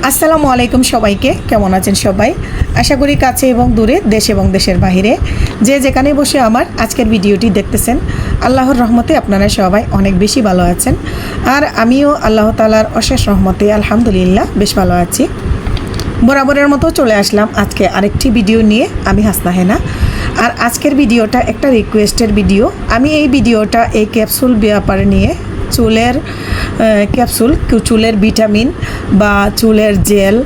আসসালামু আলাইকুম সবাইকে, কেমন আছেন সবাই? আশা করি কাছে এবং দূরে, দেশ এবং দেশের বাইরে যে যেখানে বসে আমার আজকের ভিডিওটি দেখতেছেন, আল্লাহর রহমতে আপনারা সবাই অনেক বেশি ভালো আছেন। আর আমিও আল্লাহ তাআলার অশেষ রহমতে আলহামদুলিল্লাহ বেশ ভালো আছি। বরাবরের মতো চলে আসলাম আজকে আরেকটি ভিডিও নিয়ে। আমি হাসনা হেনা। আর আজকের ভিডিওটা একটা রিকোয়েস্টের ভিডিও। আমি এই ভিডিওটা এই ক্যাপসুল ব্যাপারে নিয়ে চুলের ক্যাপসুল, চুলের ভিটামিন বা চুলের জেল,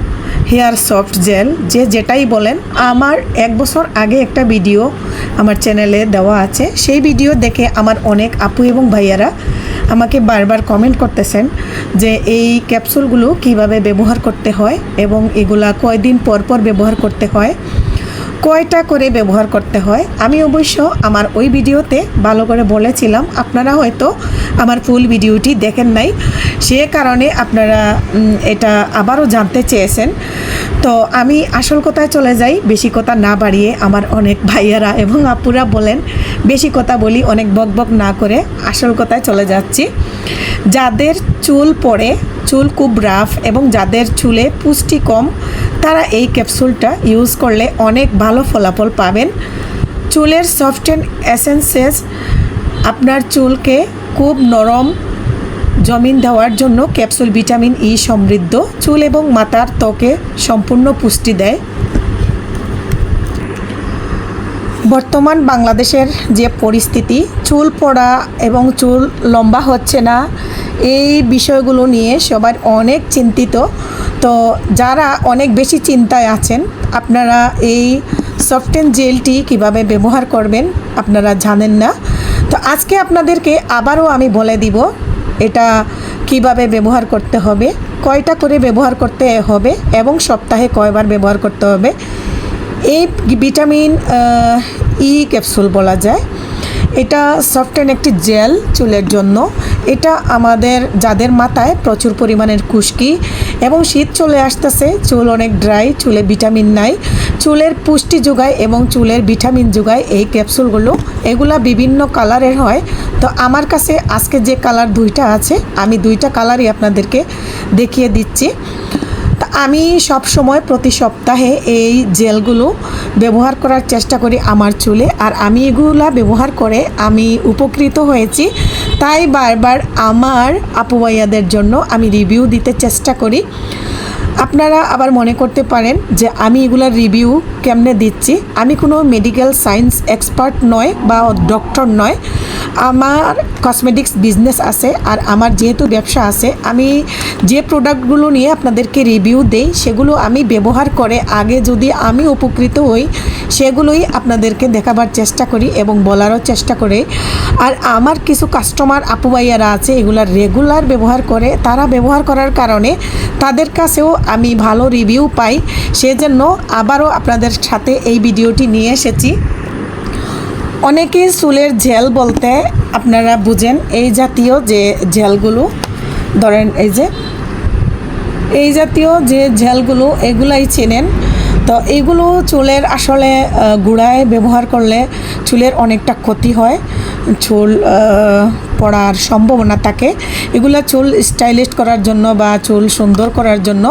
হেয়ার সফট জেল, যেটাই বলেন, আমার 1 বছর আগে একটা ভিডিও আমার চ্যানেলে দেওয়া আছে। সেই ভিডিও দেখে আমার অনেক আপু এবং ভাইয়ারা আমাকে বারবার কমেন্ট করতেছেন যে এই ক্যাপসুলগুলো কিভাবে ব্যবহার করতে হয় এবং এগুলা কয়দিন পর পর ব্যবহার করতে হয়, কয়টা করে ব্যবহার করতে হয়। আমি অবশ্য আমার ওই ভিডিওতে ভালো করে বলেছিলাম, আপনারা হয়তো আমার ফুল ভিডিওটি দেখেন নাই, সে কারণে আপনারা এটা আবারও জানতে চেয়েছেন। তো আমি আসল কথায় চলে যাই, বেশি কথা না বাড়িয়ে। আমার অনেক ভাইয়ারা এবং আপুরা বলেন বেশি কথা বলি, অনেক বকবক না করে আসল কথায় চলে যাচ্ছি। যাদের চুল পড়ে, চুল খুব রাফ এবং যাদের চুলে পুষ্টি কম, তারা এই ক্যাপসুলটা ইউজ করলে অনেক ভালো ফলাফল পাবেন। চুলের সফট অ্যান্ড এসেন্সেস আপনার চুলকে খুব নরম জমিন দেওয়ার জন্য ক্যাপসুল ভিটামিন ই সমৃদ্ধ, চুল এবং মাথার ত্বকে সম্পূর্ণ পুষ্টি দেয়। বর্তমান বাংলাদেশের যে পরিস্থিতি, চুল পড়া এবং চুল লম্বা হচ্ছে না, এই বিষয়গুলো নিয়ে সবার অনেক চিন্তিত। তো যারা অনেক বেশি চিন্তায় আছেন, আপনারা এই সফটেন জেলটি কিভাবে ব্যবহার করবেন আপনারা জানেন না। তো আজকে আপনাদেরকে আবারও আমি বলে দিব এটা কিভাবে ব্যবহার করতে হবে, কয়টা করে ব্যবহার করতে হবে এবং সপ্তাহে কয়বার ব্যবহার করতে হবে। এই ভিটামিন ই ক্যাপসুল বলা যায়, এটা সফটেন একটি জেল চুলের জন্য। এটা আমাদের যাদের মাথায় প্রচুর পরিমাণের খুশকি এবং শীত চলে আসতেছে, চুল অনেক ড্রাই, চুলে ভিটামিন নাই, চুলের পুষ্টি যোগায় এবং চুলের ভিটামিন যোগায় এই ক্যাপসুলগুলো। এগুলা বিভিন্ন কালারের হয়। তো আমার কাছে আজকে যে কালার 2টা আছে, আমি 2টা কালারই আপনাদেরকে দেখিয়ে দিচ্ছি। আমি সব সময় প্রতি সপ্তাহে এই জেলগুলো ব্যবহার করার চেষ্টা করি আমার চুলে, আর আমি এগুলা ব্যবহার করে আমি উপকৃত হয়েছি। তাই বারবার আমার আপু ভাইয়াদের জন্য আমি রিভিউ দিতে চেষ্টা করি। আপনারা আবার মনে করতে পারেন যে আমি এগুলার রিভিউ কেমনে দিচ্ছি। আমি কোনো মেডিকেল সায়েন্স এক্সপার্ট নয় বা ডক্টর নয়। আমার কসমেটিক্স বিজনেস আছে, আর আমার যেহেতু ব্যবসা আছে, আমি যে প্রোডাক্টগুলো নিয়ে আপনাদেরকে রিভিউ দেই সেগুলো আমি ব্যবহার করে আগে যদি আমি উপকৃত হই, সেগুলোই আপনাদেরকে দেখাবার চেষ্টা করি এবং বলারও চেষ্টা করি। আর আমার কিছু কাস্টমার আপু ভাইয়ারা আছে, এগুলার রেগুলার ব্যবহার করে, তারা ব্যবহার করার কারণে তাদের কাছেও আমি ভালো রিভিউ পাই। সেজন্য আবারও আপনাদের সাথে এই ভিডিওটি নিয়ে এসেছি। অনেকে চুলের জেল বলতে আপনারা বুঝেন এই জাতীয় যে জেলগুলো, ধরেন এই জাতীয় যে জেলগুলো, এগুলাই চেনেন। তো এগুলো চুলের আসলে গুঁড়ায় ব্যবহার করলে চুলের অনেকটা ক্ষতি হয়, চুল পড়ার সম্ভাবনা থাকে। এগুলো চুল স্টাইলিশ করার জন্য বা চুল সুন্দর করার জন্য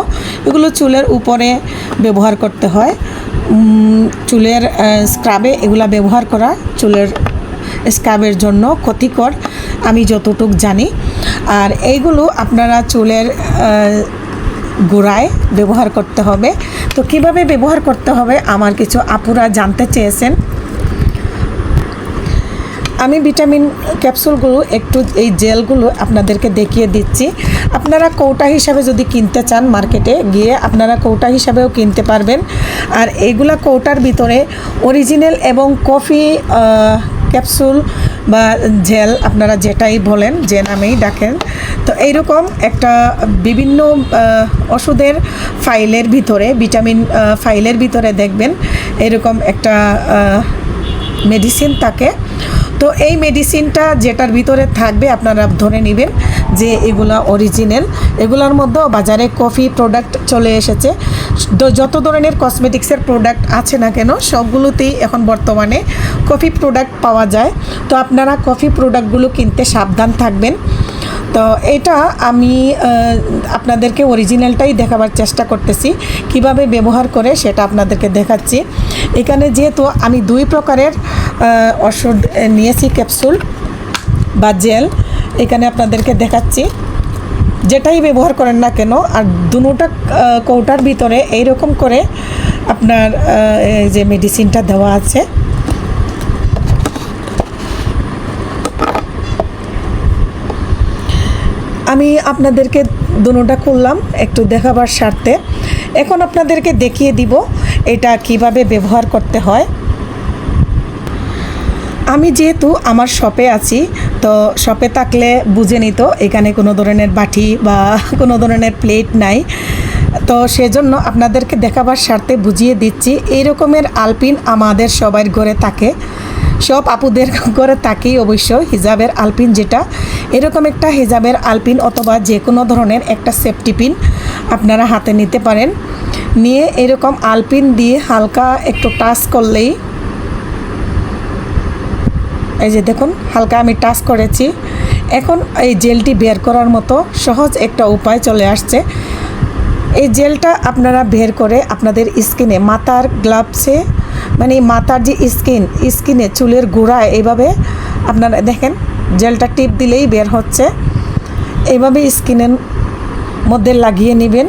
এগুলো চুলের উপরে ব্যবহার করতে হয়। চুলের স্ক্রাবে এগুলা ব্যবহার করা চুলের স্ক্রাবের জন্য ক্ষতিকর, আমি যতটুকু জানি। আর এইগুলো আপনারা চুলের গোড়ায় ব্যবহার করতে হবে। তো কিভাবে ব্যবহার করতে হবে আমার কিছু আপুরা জানতে চেয়েছেন। আমি ভিটামিন ক্যাপসুলগুলো একটু, এই জেলগুলো আপনাদেরকে দেখিয়ে দিচ্ছি। আপনারা কৌটা হিসাবে যদি কিনতে চান মার্কেটে গিয়ে, আপনারা কৌটা হিসাবেও কিনতে পারবেন। আর এইগুলা কৌটার ভিতরে অরিজিনাল এবং কফি ক্যাপসুল বা জেল, আপনারা যেটাই বলেন, যে নামেই ডাকেন। তো এইরকম একটা বিভিন্ন ওষুধের ফাইলের ভিতরে, ভিটামিন ফাইলের ভিতরে দেখবেন এরকম একটা মেডিসিন থাকে। তো এই মেডিসিনটা যেটার ভিতরে থাকবে আপনারা ধরে নেবেন যে এগুলা অরিজিনাল। এগুলোর মধ্যেও বাজারে কফি প্রোডাক্ট চলে এসেছে। যত ধরনের কসমেটিক্সের প্রোডাক্ট আছে না কেন, সবগুলোতেই এখন বর্তমানে কফি প্রোডাক্ট পাওয়া যায়। তো আপনারা কফি প্রোডাক্টগুলো কিনতে সাবধান থাকবেন। তো এটা আমি আপনাদেরকে অরিজিনালটাই দেখাবার চেষ্টা করতেছি, কিভাবে ব্যবহার করে সেটা আপনাদেরকে দেখাচ্ছি। এখানে যেহেতু আমি 2 প্রকারের ওষুধ নিয়েছি, ক্যাপসুল বা জেল, এখানে আপনাদেরকে দেখাচ্ছি। যেটাই ব্যবহার করেন না কেন, আর দুটোটা কৌটার ভিতরে এইরকম করে আপনার এই যে মেডিসিনটা দেওয়া আছে। আমি আপনাদেরকে দুটোটা খুললাম একটু দেখাবার স্বার্থে। এখন আপনাদেরকে দেখিয়ে দিব এটা কিভাবে ব্যবহার করতে হয়। আমি যেহেতু আমার শপে আছি, তো শপে থাকলে বুঝে নিত এখানে কোনো ধরনের বাটি বা কোনো ধরনের প্লেট নাই, তো সেজন্য আপনাদেরকে দেখাবার স্বার্থে বুঝিয়ে দিচ্ছি। এই রকমের আলপিন আমাদের সবার ঘরে থাকে, সব আপুদের ঘরে থাকেই অবশ্য। হিজাবের আলপিন যেটা, এরকম একটা হিজাবের আলপিন অথবা যে কোনো ধরনের একটা সেফটি পিন আপনারা হাতে নিতে পারেন। নিয়ে এরকম আলপিন দিয়ে হালকা একটু টাচ করলেই, এই যে দেখুন হালকা আমি টাচ করেছি, এখন এই জেলটি বের করার মতো সহজ একটা উপায় চলে আসছে। এই জেলটা আপনারা বের করে আপনাদের স্কিনে, মাথার গ্লাভসে, মানে মাথার যে স্কিনে চুলের গোড়ায় এইভাবে আপনারা দেখেন জেলটা টিপ দিলেই বের হচ্ছে। এইভাবে স্কিনের মধ্যে লাগিয়ে নেবেন।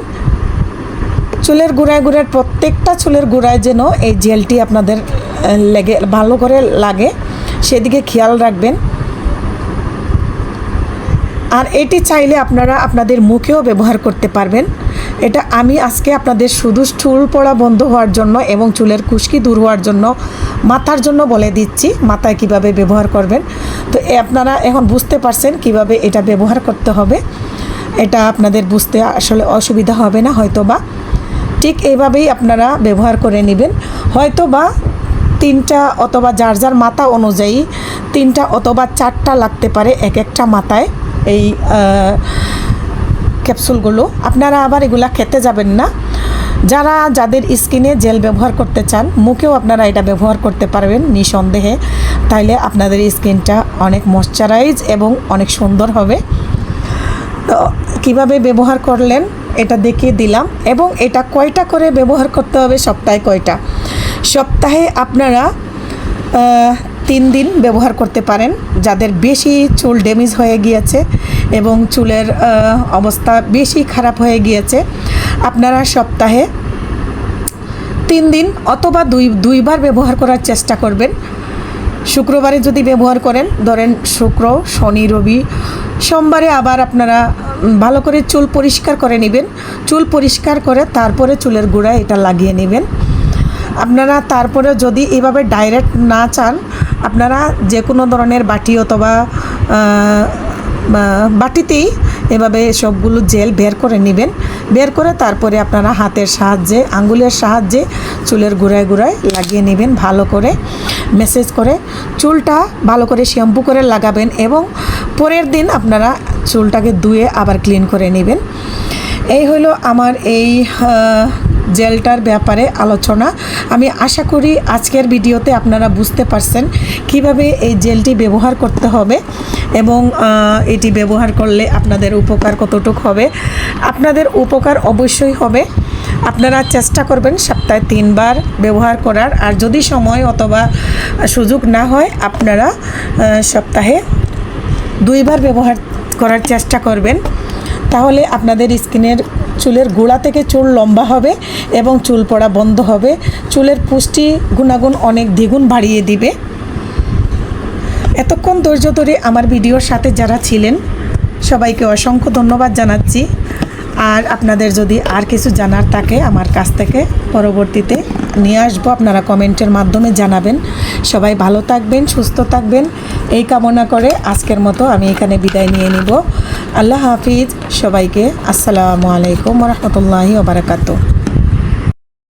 চুলের গোড়ায় প্রত্যেকটা চুলের গোড়ায় যেন এই জেলটি আপনাদের লেগে ভালো করে লাগে, সেদিকে খেয়াল রাখবেন। আর এটি চাইলে আপনারা আপনাদের মুখেও ব্যবহার করতে পারবেন। এটা আমি আজকে আপনাদের শুধু চুল পড়া বন্ধ হওয়ার জন্য এবং চুলের খুশকি দূর হওয়ার জন্য, মাথার জন্য বলে দিচ্ছি মাথায় কিভাবে ব্যবহার করবেন। তো আপনারা এখন বুঝতে পারছেন কিভাবে এটা ব্যবহার করতে হবে। এটা আপনাদের বুঝতে আসলে অসুবিধা হবে না হয়তোবা। ঠিক এইভাবেই আপনারা ব্যবহার করে নেবেন। হয়তোবা 3টা অথবা যার যার মাথা অনুযায়ী 3টা অথবা 4টা লাগতে পারে এক একটা মাথায় এই ক্যাপসুলগুলো। আপনারা আবার এগুলা খেতে যাবেন না। যাদের স্কিনে জেল ব্যবহার করতে চান, মুখেও আপনারা এটা ব্যবহার করতে পারবেন নিঃসন্দেহে। তাইলে আপনাদের স্কিনটা অনেক ময়শ্চারাইজ এবং অনেক সুন্দর হবে। তো কীভাবে ব্যবহার করলেন এটা দেখিয়ে দিলাম। এবং এটা কয়টা করে ব্যবহার করতে হবে, সপ্তাহে কয়টা? সপ্তাহে আপনারা 3 দিন ব্যবহার করতে পারেন। যাদের বেশি চুল ড্যামেজ হয়ে গিয়েছে এবং চুলের অবস্থা বেশি খারাপ হয়ে গিয়েছে, আপনারা সপ্তাহে 3 দিন অথবা দুইবার ব্যবহার করার চেষ্টা করবেন। শুক্রবারে যদি ব্যবহার করেন, ধরেন শুক্র, শনি, রবি, সোমবারে আবার আপনারা ভালো করে চুল পরিষ্কার করে নেবেন। চুল পরিষ্কার করে তারপরে চুলের গোড়ায় এটা লাগিয়ে নেবেন। আপনারা তারপরে যদি এভাবে ডাইরেক্ট না চান, আপনারা যে কোনো ধরনের বাটি অথবা বাটিতেই এভাবে সবগুলো জেল বের করে নেবেন। বের করে তারপরে আপনারা হাতের সাহায্যে, আঙ্গুলের সাহায্যে চুলের গোড়ায় লাগিয়ে নেবেন। ভালো করে ম্যাসেজ করে চুলটা ভালো করে শ্যাম্পু করে লাগাবেন এবং পরের দিন আপনারা চুলটাকে ধুয়ে আবার ক্লিন করে নেবেন। এই হলো আমার এই জেলটার ব্যাপারে আলোচনা। আমি আশা করি আজকের ভিডিওতে আপনারা বুঝতে পারছেন কিভাবে এই জেলটি ব্যবহার করতে হবে এবং এটি ব্যবহার করলে আপনাদের উপকার কতটুকু হবে। আপনাদের উপকার অবশ্যই হবে। আপনারা চেষ্টা করবেন সপ্তাহে 3 বার ব্যবহার করার। আর যদি সময় অথবা সুযোগ না হয়, আপনারা সপ্তাহে 2 বার ব্যবহার করার চেষ্টা করবেন। তাহলে আপনাদের স্কিনের চুলের গোড়া থেকে চুল লম্বা হবে এবং চুল পড়া বন্ধ হবে। চুলের পুষ্টি গুণাগুণ অনেক দ্বিগুণ বাড়িয়ে দিবে। এতক্ষণ ধৈর্য ধরে আমার ভিডিওর সাথে যারা ছিলেন সবাইকে অসংখ্য ধন্যবাদ জানাচ্ছি। আর আপনাদের যদি আর কিছু জানার থাকে আমার কাছ থেকে পরবর্তীতে নিয়ে আসবো, আপনারা কমেন্টের মাধ্যমে জানাবেন। সবাই ভালো থাকবেন, সুস্থ থাকবেন এই কামনা করে আজকের মতো আমি এখানে বিদায় নিয়ে নিব। আল্লাহ হাফিজ সবাইকে। আসসালামু আলাইকুম ওয়া রাহমাতুল্লাহি ওয়া বারাকাতুহু।